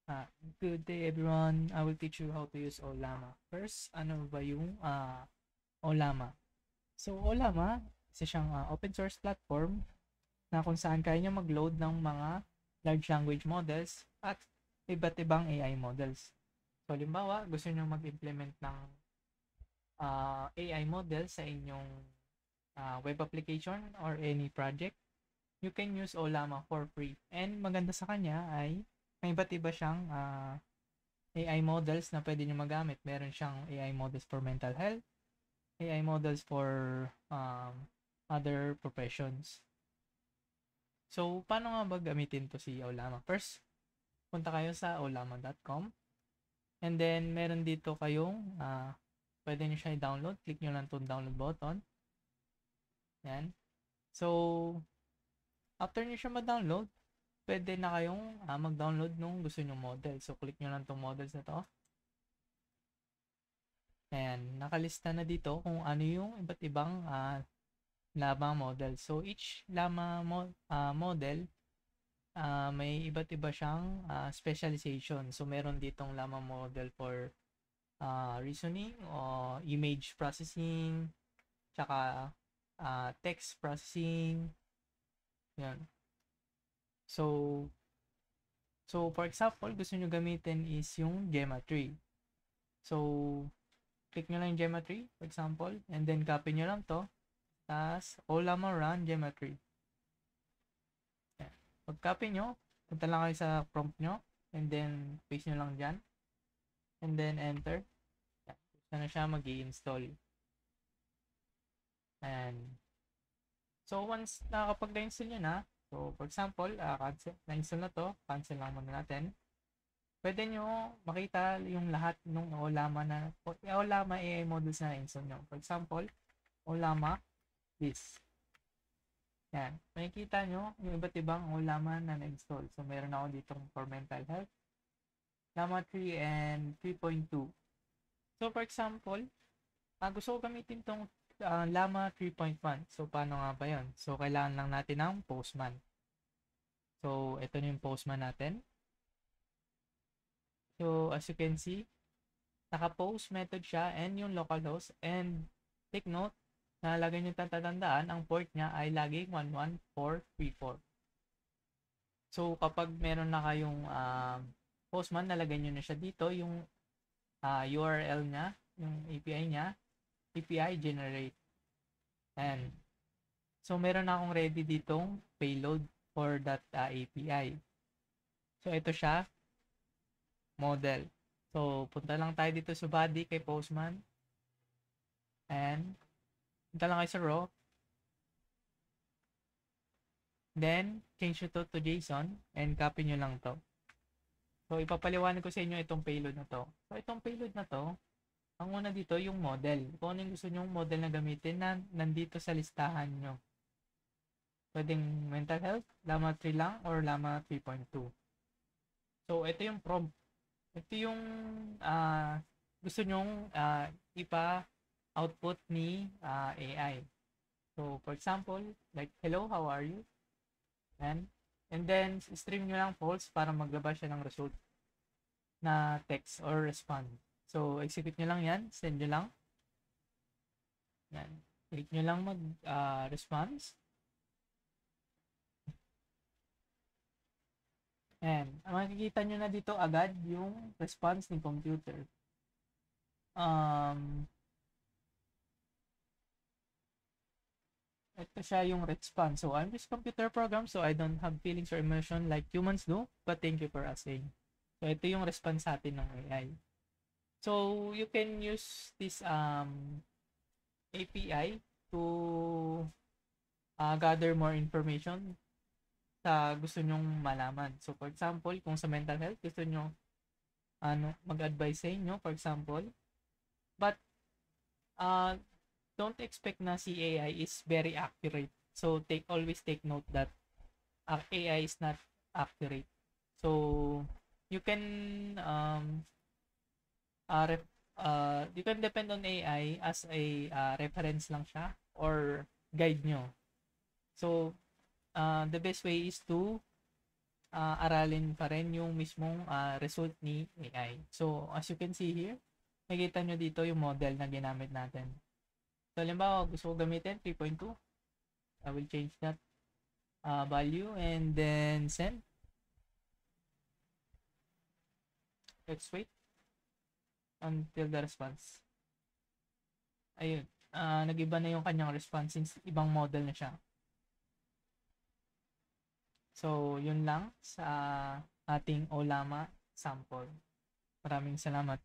Ah, Good day everyone. I will teach you how to use Olama. First, ano ba yung Olama? So, Olama, isa siyang open source platform na kung saan kaya nyo mag-load ng mga large language models at iba't ibang AI models. So, halimbawa, gusto nyo mag-implement ng AI model sa inyong web application or any project, you can use Olama for free. And maganda sa kanya ay may iba't iba siyang AI models na pwede nyo magamit. Meron siyang AI models for mental health, AI models for other professions. So, paano nga ba gamitin to si Olama? First, punta kayo sa olama.com and then meron dito kayong pwede nyo siya i-download. Click nyo lang itong download button. Yan. So, after nyo siya ma-download, pwede na kayong mag-download nung gusto nyo model. So, click nyo lang itong models na to. Ayan, nakalista na dito kung ano yung iba't ibang Llama model. So, each Llama model, may iba't iba siyang specialization. So, meron ditong Llama model for reasoning o image processing, tsaka text processing. Yan. So, for example, gusto nyo gamitin is yung Gemma 3. So, click nyo lang yung Gemma 3, for example, and then copy nyo lang to. Tapos, Olama run Gemma 3. Yan. Pag copy nyo, punta lang kayo sa prompt nyo, and then paste nyo lang dyan, and then enter. Yan. Gusto na siya mag-i-install. And, so, once nakakapag-install nyo na, so, for example, cancel, na-install na to, cancel lang muna natin. Pwede nyo makita yung lahat ng Olama AI models na na-install nyo. For example, Olama, this. Yan. Makikita nyo yung iba't ibang Olama na na-install. So, meron ako ditong for mental health, Llama 3 and 3.2. So, for example, gusto ko gamitin tong Llama 3.1. So, paano nga ba yun? So, kailangan lang natin ng Postman. So, ito na yung Postman natin. So, as you can see, naka-post method siya and yung localhost. And take note, na lagay nyo tatandaan, ang port niya ay laging 11434. So, kapag meron na kayong Postman, nalagay nyo na siya dito, yung URL niya, yung API niya, API generate. And, so meron na akong ready ditong payload for that API. So, ito siya, model. So, punta lang tayo dito sa body kay Postman. And, punta lang kayo sa raw. Then, change nyo to JSON and copy nyo lang to. So, ipapaliwanag ko sa inyo itong payload na to. So, itong payload na to, ang una dito yung model. Kung ano yung gusto nyong model na gamitin na nandito sa listahan nyo. Pwedeng mental health, Llama 3 lang, or Llama 3.2. So, ito yung prompt. Ito yung gusto nyong ipa-output ni AI. So, for example, like, hello, how are you? And then, stream nyo lang false para maglabas siya ng result na text or respond. So, execute nyo lang yan. Send nyo lang. Yan. Click nyo lang mag-response. And, makikita nyo na dito agad yung response ng computer. Ito siya yung response. So, I'm this computer program, so I don't have feelings or emotion like humans do, but thank you for asking. So, ito yung response sa atin ng AI. So, you can use this API to gather more information sa gusto nyong malaman. So, for example, kung sa mental health, gusto nyo mag-advise sa inyo, for example, but don't expect na si AI is very accurate. So, always take note that AI is not accurate. So, you can you can depend on AI as a reference lang siya or guide nyo. So, the best way is to aralin pa rin yung mismong result ni AI. So, as you can see here, nakikita nyo dito yung model na ginamit natin. So, halimbawa, gusto ko gamitin 3.2. I will change that value and then send. Let's wait until the response. Ayun. Nag-iba na yung kanyang response since ibang model na siya. So, yun lang sa ating Olama sample. Maraming salamat.